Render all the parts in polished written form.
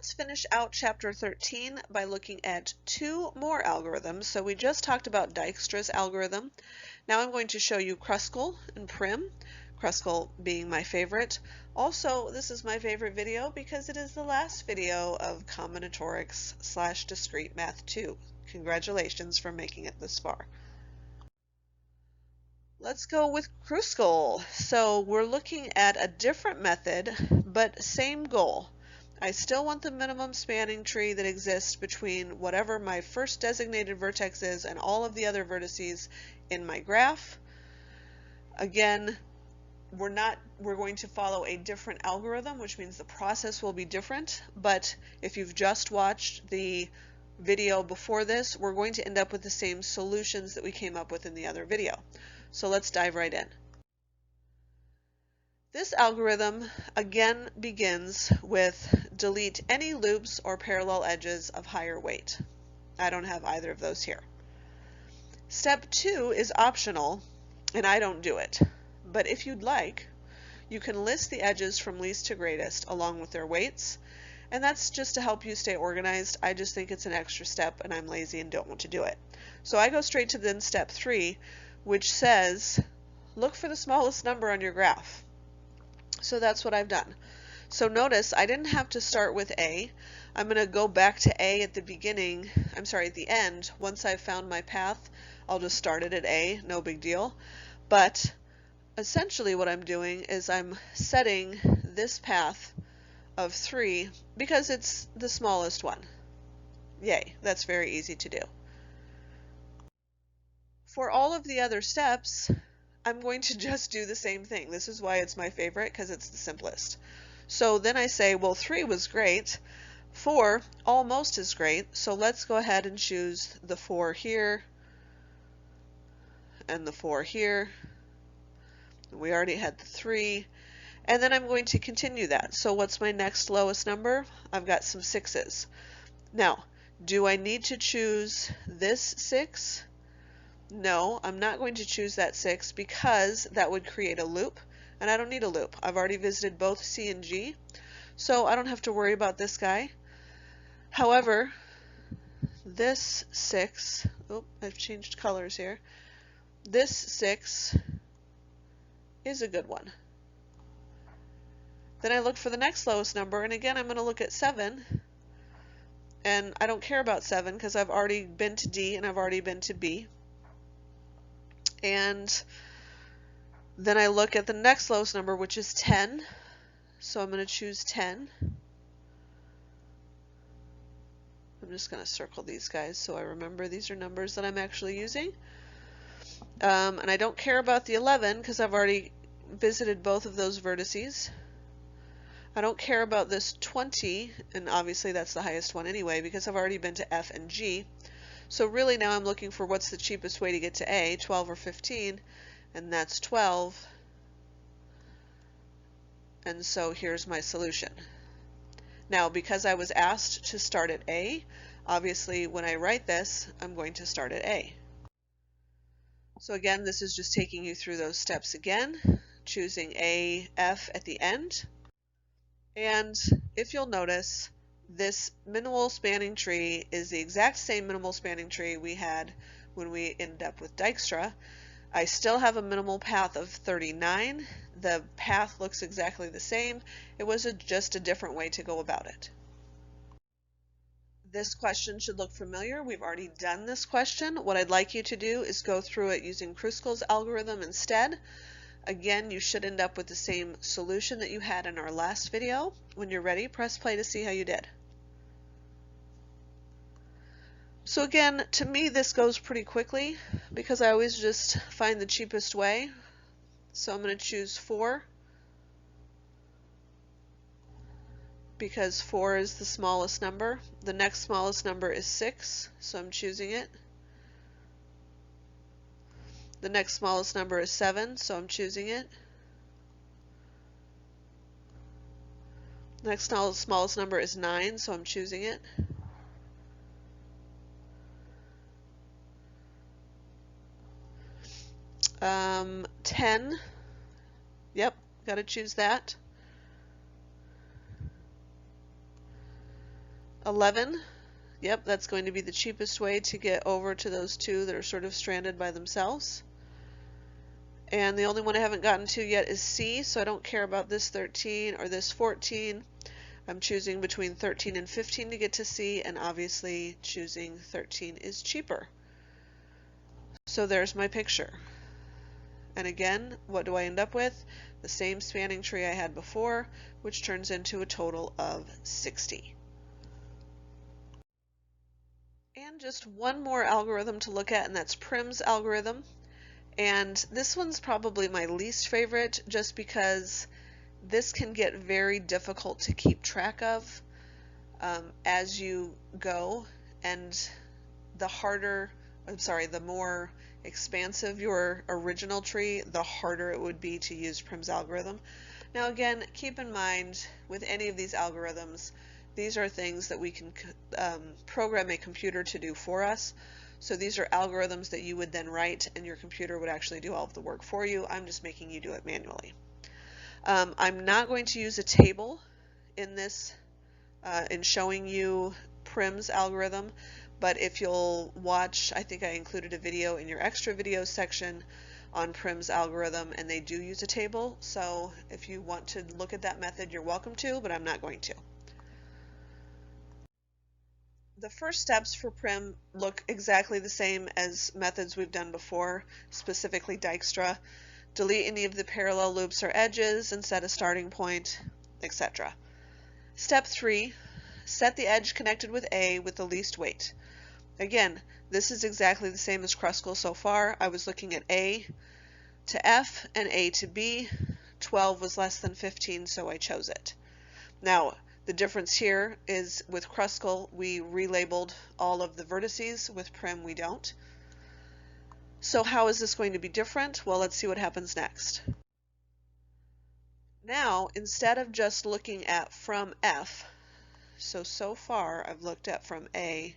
let's finish out chapter 13 by looking at two more algorithms. So we just talked about Dijkstra's algorithm. Now I'm going to show you Kruskal and Prim, Kruskal being my favorite. Also, this is my favorite video because it is the last video of Combinatorics / Discrete Math 2. Congratulations for making it this far. Let's go with Kruskal. So we're looking at a different method, but same goal. I still want the minimum spanning tree that exists between whatever my first designated vertex is and all of the other vertices in my graph. Again, we're going to follow a different algorithm, which means the process will be different, but if you've just watched the video before this, we're going to end up with the same solutions that we came up with in the other video. So let's dive right in. This algorithm again begins with delete any loops or parallel edges of higher weight. I don't have either of those here. Step 2 is optional, and I don't do it. But if you'd like, you can list the edges from least to greatest along with their weights, and that's just to help you stay organized. I just think it's an extra step, and I'm lazy and don't want to do it. So I go straight to then step 3, which says, look for the smallest number on your graph. So that's what I've done. So notice I didn't have to start with A. I'm going to go back to A at the beginning, at the end. Once I've found my path, I'll just start it at A, no big deal. But essentially what I'm doing is I'm setting this path of 3 because it's the smallest one. Yay, that's very easy to do. For all of the other steps, I'm going to just do the same thing. This is why it's my favorite, because it's the simplest. So then I say, well, 3 was great. 4 almost is great. So let's go ahead and choose the 4 here and the 4 here. We already had the 3. And then I'm going to continue that. So what's my next lowest number? I've got some 6s. Now, do I need to choose this 6? No, I'm not going to choose that 6 because that would create a loop, and I don't need a loop. I've already visited both C and G, so I don't have to worry about this guy. However, this 6, I've changed colors here. This 6 is a good one. Then I look for the next lowest number, and again I'm going to look at 7, and I don't care about 7 because I've already been to D and I've already been to B. And then I look at the next lowest number, which is 10. So I'm going to choose 10. I'm just going to circle these guys so I remember these are numbers that I'm actually using. And I don't care about the 11 because I've already visited both of those vertices. I don't care about this 20, and obviously that's the highest one anyway because I've already been to F and G. So really now I'm looking for what's the cheapest way to get to A, 12 or 15, and that's 12. And so here's my solution. Now because I was asked to start at A, obviously when I write this, I'm going to start at A. So again, this is just taking you through those steps again, choosing A, F at the end. And if you'll notice, this minimal spanning tree is the exact same minimal spanning tree we had when we ended up with Dijkstra. I still have a minimal path of 39. The path looks exactly the same. It was just a different way to go about it. This question should look familiar. We've already done this question. What I'd like you to do is go through it using Kruskal's algorithm instead. Again, you should end up with the same solution that you had in our last video. When you're ready, press play to see how you did. So again, to me this goes pretty quickly because I always just find the cheapest way. So I'm going to choose 4 because 4 is the smallest number. The next smallest number is 6, so I'm choosing it. The next smallest number is 7, so I'm choosing it. The next smallest number is 9, so I'm choosing it. 10. Yep, got to choose that. 11, yep, that's going to be the cheapest way to get over to those two that are sort of stranded by themselves. And the only one I haven't gotten to yet is C, so I don't care about this 13 or this 14. I'm choosing between 13 and 15 to get to C, and obviously choosing 13 is cheaper. So there's my picture. And again, what do I end up with? The same spanning tree I had before, which turns into a total of 60. And just one more algorithm to look at, and that's Prim's algorithm. And this one's probably my least favorite, just because this can get very difficult to keep track of as you go, and the more expansive your original tree, the harder it would be to use Prim's algorithm. Now again, keep in mind with any of these algorithms, these are things that we can program a computer to do for us. So these are algorithms that you would then write, and your computer would actually do all of the work for you. I'm just making you do it manually. I'm not going to use a table in this in showing you Prim's algorithm, but if you'll watch, I think I included a video in your extra videos section on Prim's algorithm, and they do use a table, so if you want to look at that method, you're welcome to, but I'm not going to. The first steps for Prim look exactly the same as methods we've done before, specifically Dijkstra. Delete any of the parallel loops or edges and set a starting point, etc. Step 3, set the edge connected with A with the least weight. Again, this is exactly the same as Kruskal so far. I was looking at A to F and A to B. 12 was less than 15, so I chose it. Now, the difference here is with Kruskal, we relabeled all of the vertices. With Prim, we don't. So how is this going to be different? Well, let's see what happens next. Now, instead of just looking at from F, so far I've looked at from A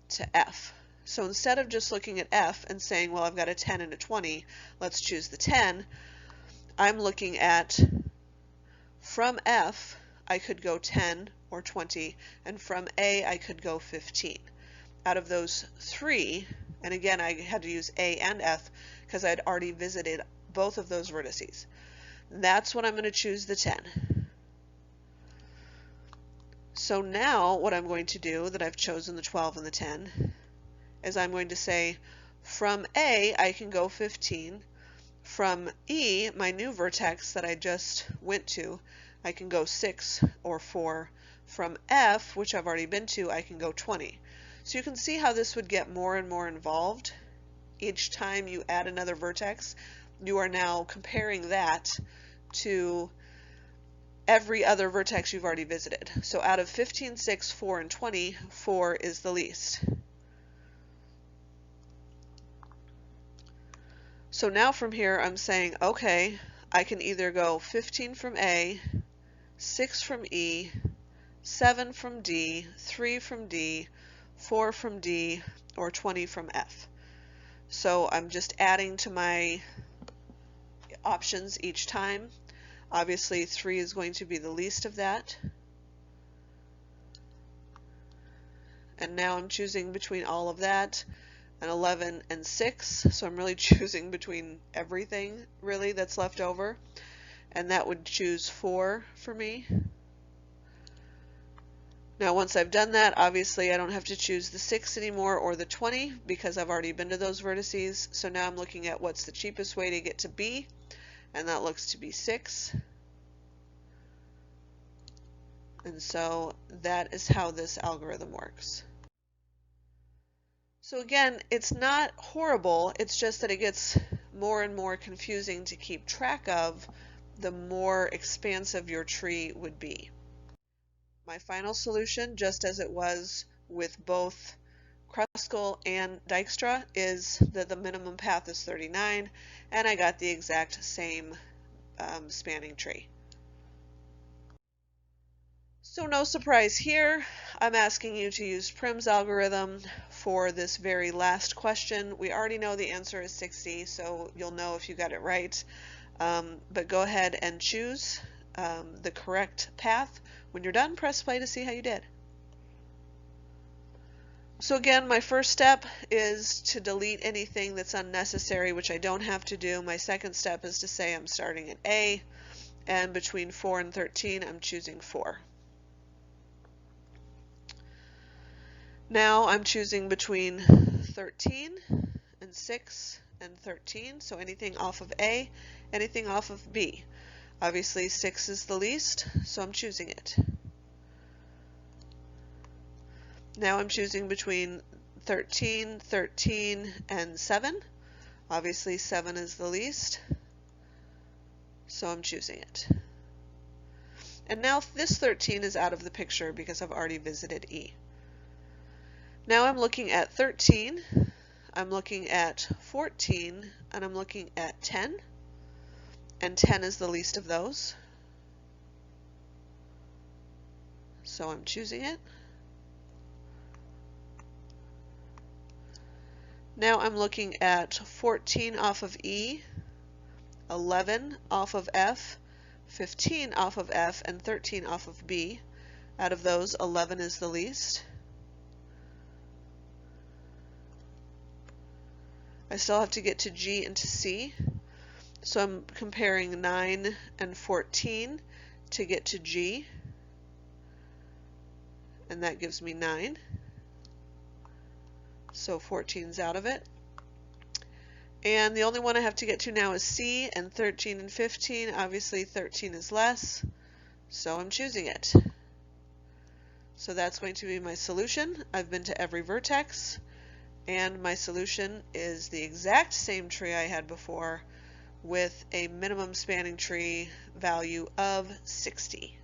to F. So instead of just looking at F and saying, well, I've got a 10 and a 20, let's choose the 10, I'm looking at from F, I could go 10 or 20, and from A, I could go 15. Out of those three, and again, I had to use A and F because I'd already visited both of those vertices. That's when I'm going to choose the 10. So now what I'm going to do, that I've chosen the 12 and the 10, is I'm going to say from A, I can go 15. From E, my new vertex that I just went to, I can go 6 or 4. From F, which I've already been to, I can go 20. So you can see how this would get more and more involved. Each time you add another vertex, you are now comparing that to every other vertex you've already visited. So out of 15, 6, 4, and 20, 4 is the least. So now from here I'm saying, okay, I can either go 15 from A, 6 from E, 7 from D, 3 from D, 4 from D, or 20 from F. So I'm just adding to my options each time. Obviously 3 is going to be the least of that. And now I'm choosing between all of that and 11 and 6. So I'm really choosing between everything really that's left over. And that would choose 4 for me. Now once I've done that, obviously I don't have to choose the 6 anymore or the 20 because I've already been to those vertices. So now I'm looking at what's the cheapest way to get to B, and that looks to be 6. And so that is how this algorithm works. So again, it's not horrible, it's just that it gets more and more confusing to keep track of the more expansive your tree would be. My final solution, just as it was with both Kruskal and Dijkstra, is that the minimum path is 39, and I got the exact same spanning tree. So no surprise here, I'm asking you to use Prim's algorithm for this very last question. We already know the answer is 60, so you'll know if you got it right. But go ahead and choose the correct path. When you're done, press play to see how you did. So again, my first step is to delete anything that's unnecessary, which I don't have to do. My second step is to say I'm starting at A, and between 4 and 13, I'm choosing 4. Now I'm choosing between 13 and 6 and 13, so anything off of A, anything off of B. Obviously 6 is the least, so I'm choosing it. Now I'm choosing between 13, 13, and 7. Obviously 7 is the least, so I'm choosing it. And now this 13 is out of the picture because I've already visited E. Now I'm looking at 13, I'm looking at 14, and I'm looking at 10. And 10 is the least of those, so I'm choosing it. Now I'm looking at 14 off of E, 11 off of F, 15 off of F, and 13 off of B. Out of those, 11 is the least. I still have to get to G and to C, so I'm comparing 9 and 14 to get to G, and that gives me 9. So 14's out of it. And the only one I have to get to now is C, and 13 and 15. Obviously 13 is less, so I'm choosing it. So that's going to be my solution. I've been to every vertex, and my solution is the exact same tree I had before with a minimum spanning tree value of 60.